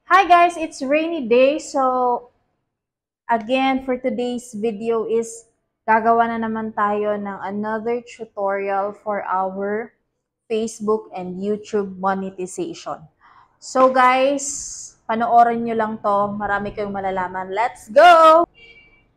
Hi guys, it's rainy day. So again, for today's video is gagawa na naman tayo ng another tutorial for our Facebook and YouTube monetization. So guys, panoorin nyo lang to. Marami kayong malalaman. Let's go!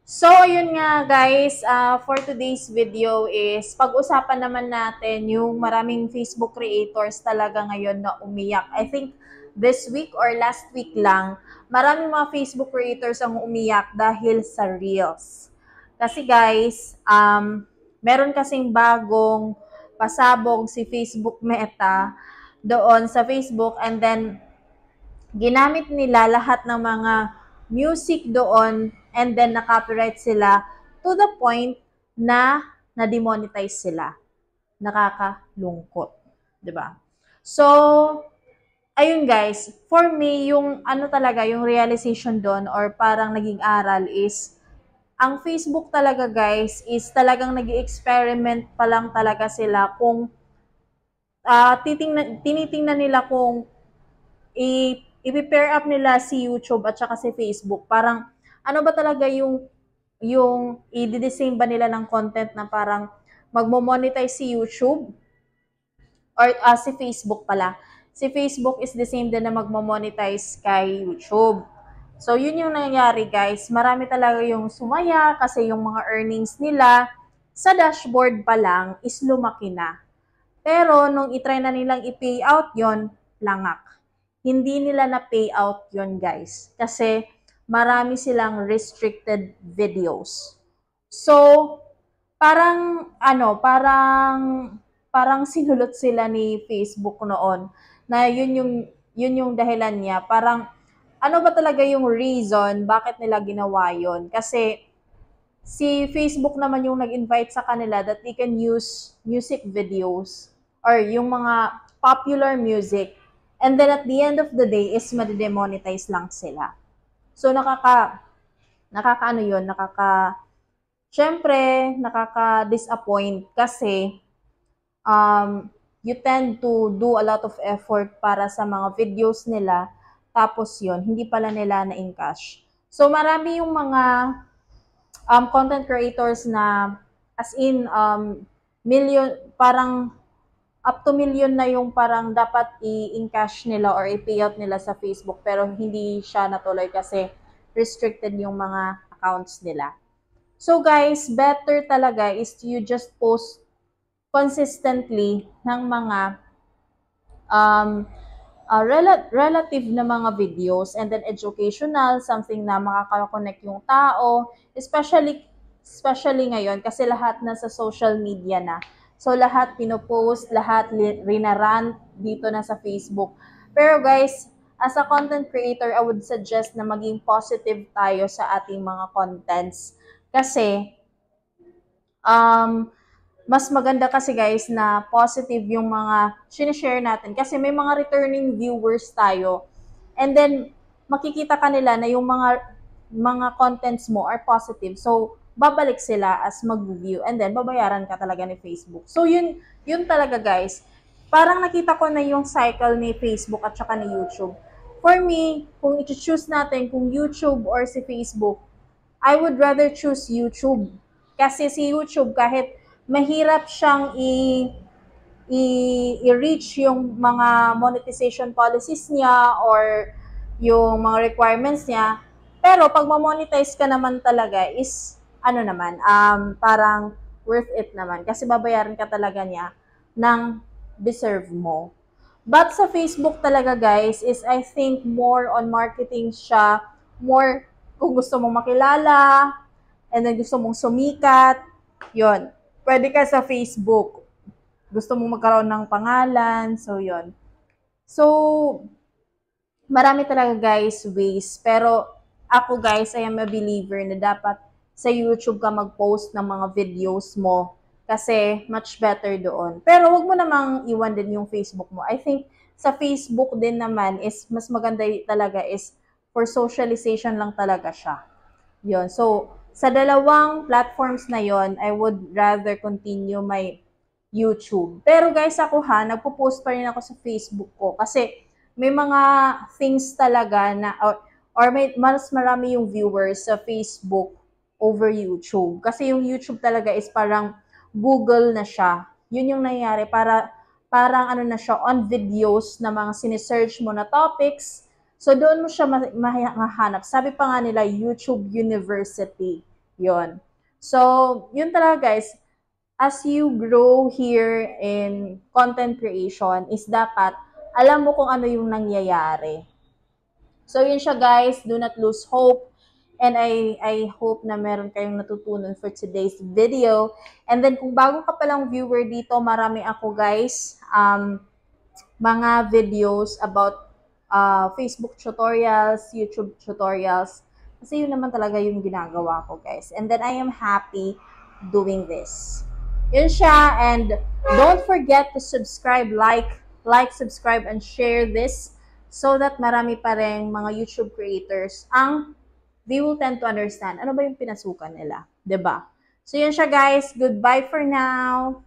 So, ayun nga guys, for today's video is pag-usapan naman natin yung maraming Facebook creators talaga ngayon na umiyak. I think this week or last week lang, maraming mga Facebook creators ang umiyak dahil sa Reels. Kasi guys, meron kasing bagong pasabog si Facebook Meta doon sa Facebook, and then ginamit nila lahat ng mga music doon, and then na-copyright sila to the point na na-demonetize sila. Nakakalungkot, 'di ba? So, ayun guys, for me yung ano talaga, yung realization doon or parang naging aral is ang Facebook talaga guys is talagang nag-experiment pa lang talaga sila kung tinitingnan nila kung i-pair up nila si YouTube at saka si Facebook. Parang ano ba talaga yung i-design ba nila ng content na parang magmo-monetize si YouTube or si Facebook pala. Si Facebook is the same din na magmo-monetize kay YouTube. So, yun yung nangyayari guys. Marami talaga yung sumaya kasi yung mga earnings nila sa dashboard pa lang is lumaki na. Pero nung itry na nilang i-pay out yon, langak. Hindi nila na pay out yon guys. Kasi marami silang restricted videos. So, parang sinulot sila ni Facebook noon na yun yung dahilan niya. Parang ano ba talaga yung reason bakit nila ginawa yon? Kasi si Facebook naman yung nag-invite sa kanila that they can use music videos or yung mga popular music, and then at the end of the day is madidemonetize lang sila. So nakakaano yun, syempre nakaka-disappoint kasi you tend to do a lot of effort para sa mga videos nila, tapos yun, hindi pala nila na-encash. So marami yung mga content creators na as in million, parang up to million na yung parang dapat i-encash nila or i-payout nila sa Facebook, pero hindi siya natuloy kasi restricted yung mga accounts nila. So guys, better talaga is you just post consistently ng mga um, relative na mga videos, and then educational, something na makaka-connect yung tao, especially ngayon kasi lahat na sa social media na. So lahat pinopost, lahat rinarant dito na sa Facebook. Pero guys, as a content creator, I would suggest na maging positive tayo sa ating mga contents. Kasi mas maganda kasi guys na positive yung mga sinishare natin kasi may mga returning viewers tayo, and then makikita kanila na yung mga contents mo are positive, so babalik sila as mag-view, and then babayaran ka talaga ni Facebook. So yun talaga guys, parang nakita ko na yung cycle ni Facebook at saka ni YouTube. For me, kung i-choose natin kung YouTube or si Facebook, I would rather choose YouTube. Kasi si YouTube, kahit mahirap siyang i-reach yung mga monetization policies niya or yung mga requirements niya, pero pag ma-monetize ka naman talaga is, ano naman, parang worth it naman. Kasi babayaran ka talaga niya ng deserve mo. But sa Facebook talaga guys, is I think more on marketing siya, more kung gusto mong makilala, and then gusto mong sumikat, yon, pwede ka sa Facebook. Gusto mong magkaroon ng pangalan, so yon. So, marami talaga guys ways, pero ako guys, I am a believer na dapat sa YouTube ka mag-post ng mga videos mo kasi much better doon. Pero wag mo namang iwan din yung Facebook mo. I think sa Facebook din naman is mas maganda talaga is for socialization lang talaga siya. Yon. So, sa dalawang platforms na yon, I would rather continue my YouTube. Pero guys, ako nagpo-post pa rin ako sa Facebook ko kasi may mga things talaga na, or may, mas marami yung viewers sa Facebook over YouTube. Kasi yung YouTube talaga is parang Google na siya. Yun yung nangyayari. Parang ano na siya, on videos na mga sinesearch mo na topics. So, doon mo siya mahanap. Sabi pa nga nila, YouTube University. Yun. So, yun talaga guys, as you grow here in content creation, is dapat alam mo kung ano yung nangyayari. So, yun siya guys. Do not lose hope. And I hope na meron kayong natutunan for today's video. And then, kung bago ka palang viewer dito, marami ako guys, mga videos about Facebook tutorials, YouTube tutorials. Kasi yun naman talaga yung ginagawa ko guys. And then, I am happy doing this. Yun siya. And don't forget to subscribe, like, subscribe, and share this so that marami pa rin mga YouTube creators ang they will tend to understand ano ba yung pinasukan nila. 'Di ba? So yun siya guys. Goodbye for now.